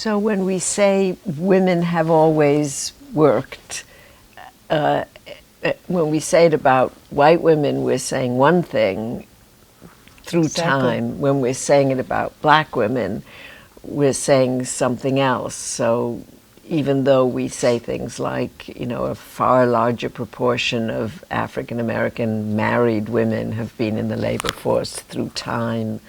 So when we say women have always worked, when we say it about white women, we're saying one thing through time. When we're saying it about black women, we're saying something else. So even though we say things like, you know, a far larger proportion of African American married women have been in the labor force through time,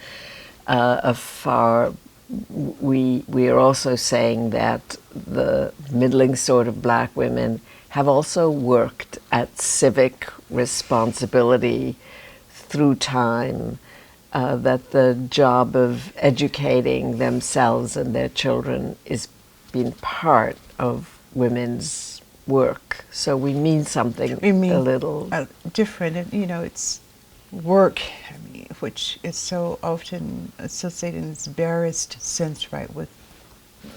we are also saying that the middling sort of black women have also worked at civic responsibility through time, that the job of educating themselves and their children is being part of women's work. So we mean something a little different. And, you know, it's work, I mean, which is so often associated in this barest sense, right, with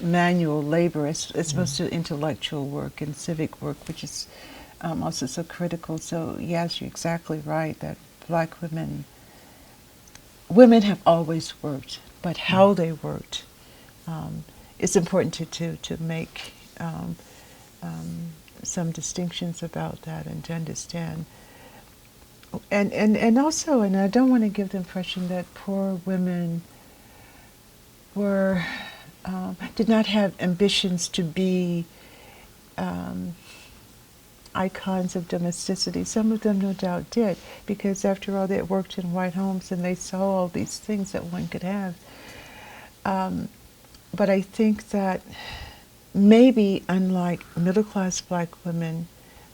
manual labor. It's supposed to intellectual work and civic work, which is also so critical. So yes, you're exactly right that black women have always worked, but how they worked, it's important to make some distinctions about that and to understand. And also, and I don't want to give the impression that poor women were did not have ambitions to be icons of domesticity. Some of them no doubt did, because after all they had worked in white homes and they saw all these things that one could have. But I think that maybe unlike middle-class black women,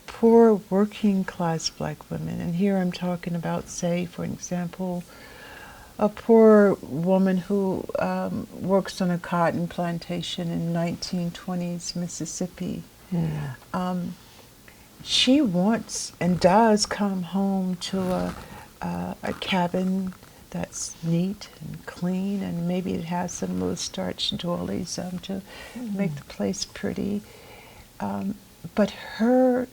poor working-class black women, and here I'm talking about, say, for example, a poor woman who works on a cotton plantation in 1920s Mississippi. She wants and does come home to a cabin that's neat and clean, and maybe it has some little starch doilies to make the place pretty. But her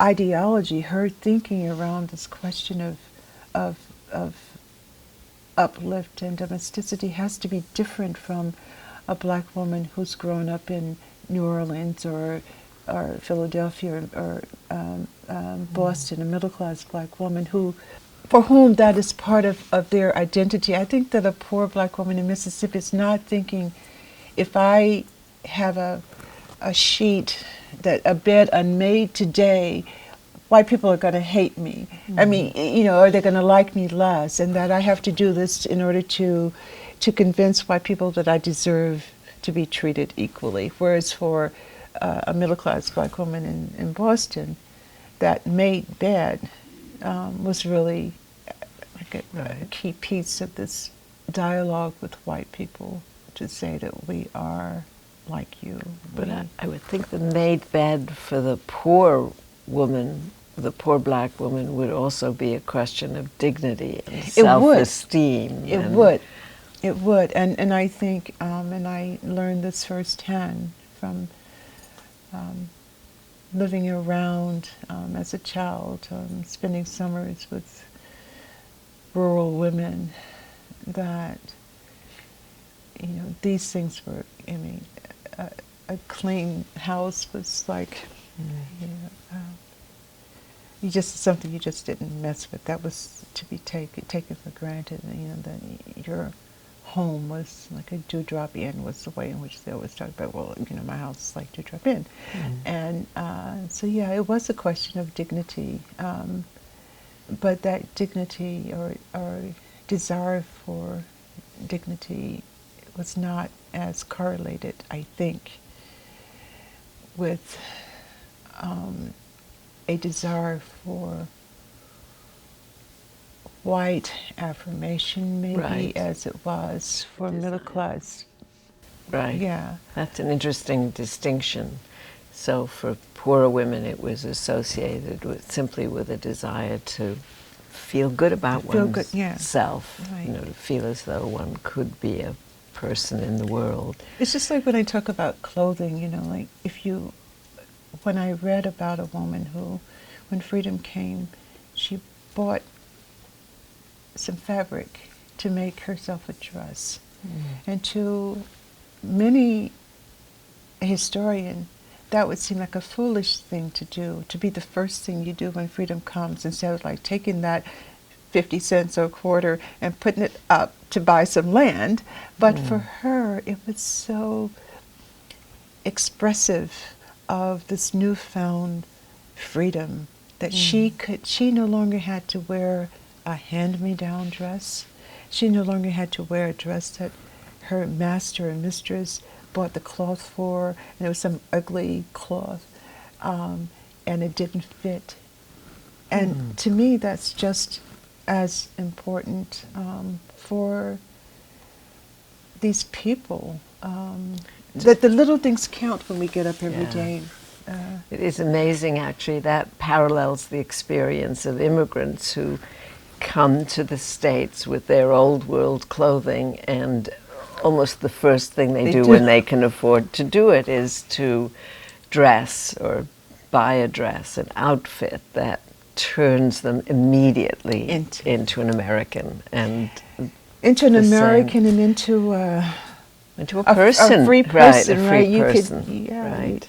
ideology, her thinking around this question of uplift and domesticity has to be different from a black woman who's grown up in New Orleans or Philadelphia or Boston, a middle-class black woman for whom that is part of their identity. I think that a poor black woman in Mississippi is not thinking, if I have a bed unmade today, white people are going to hate me. I mean, you know, or they're going to like me less, and that I have to do this in order to convince white people that I deserve to be treated equally. Whereas for a middle-class black woman in Boston, that made bed was really like a key piece of this dialogue with white people, to say that we are like you. But I would think the made bed for the poor woman, the poor black woman, would also be a question of dignity and self-esteem. It would. And I think, and I learned this firsthand from living around as a child, spending summers with rural women, that, you know, these things were, I mean, a clean house was like, you just, something you just didn't mess with. That was to be taken for granted. You know, that your home was like a dewdrop inn was the way in which they always talk about, well, you know, my house is like dewdrop inn. And so yeah, it was a question of dignity, but that dignity or desire for dignity was not as correlated, I think, with a desire for white affirmation, maybe, as it was for middle class. Right. Yeah. That's an interesting distinction. So for poorer women, it was associated simply with a desire to feel good about oneself, right. You know, to feel as though one could be a person in the world. It's just like when I talk about clothing, you know, like when I read about a woman who, when freedom came, she bought some fabric to make herself a dress and to many a historian, that would seem like a foolish thing to do, to be the first thing you do when freedom comes, instead of like taking that 50 cents or a quarter and putting it up to buy some land. But for her, it was so expressive of this newfound freedom that she no longer had to wear a hand-me-down dress. She no longer had to wear a dress that her master and mistress bought the cloth for, and it was some ugly cloth, and it didn't fit. And to me, that's just as important for these people. That the little things count when we get up every day. It is amazing, actually. That parallels the experience of immigrants who come to the States with their old world clothing, and almost the first thing they do when they can afford to do it is to dress or buy a dress, an outfit that turns them immediately into an American, and into an American and into a person, a free person, right? A free person, right?